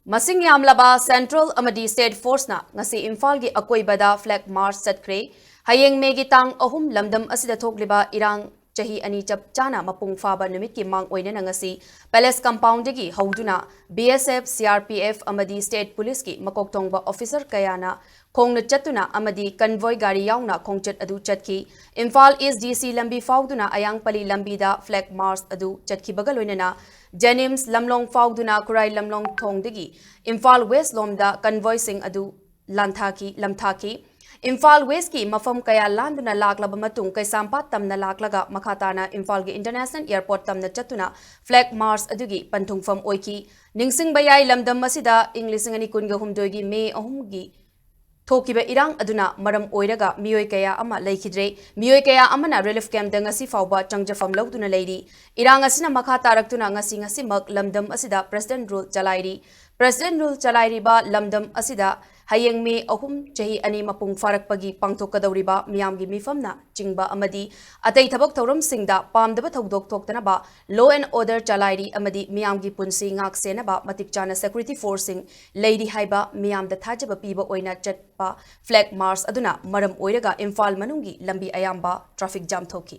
Masing yamlaba Central Amadi State Force na ngasi Imphal gi akoibada flag march Chatkhre hayeng megi tang ahum lamdam asida thokliba irang chahi ani chap chana mapung faba numit ki mang oina ngasi palace compound gi hauduna BSF CRPF Amadi State Police ki makok tongba officer kayana khongna chatuna amadi convoy gari yauna khongchat adu chatki Imphal East DC lambi fauduna ayang pali lambi da flag march adu chatki bagaloinana Jenims lamlong fauduna kurai lamlong thongdagi Imphal West lomda convoy sing adu lamthaki Imphal West ki mafam kaya landuna laklaba matung kay sampat tamna laklaga makhatana Imphal gi International Airport tamna chatuna flag march adugi panthungfam oiki ningsing bayai lamdam masida English ngani kunga humdoigi May ahumgi Thokiba irang aduna maram oiraga miyoi kaya ama laikhidre miyoi kaya amana relief camp da ngasi fawba changjafam lawduna leiri irang asina makha taraktuna ngasi mak lamdam asida president rule chalairi ba lamdam asida hayeng me ahum chahi ani mapung farakpagi pangthokadawriba miyamgi mifamna chingba amadi atai thabak thoram singda pamdaba thodok thoktana ba law and order chalairi amadi miyamgi punsi ngak sena ba matik chana security forcing leiri haiba miyamda thajaba piba oina chatpa flag march aduna maram oiraga Imphal manungi lambi ayamba traffic jam thoki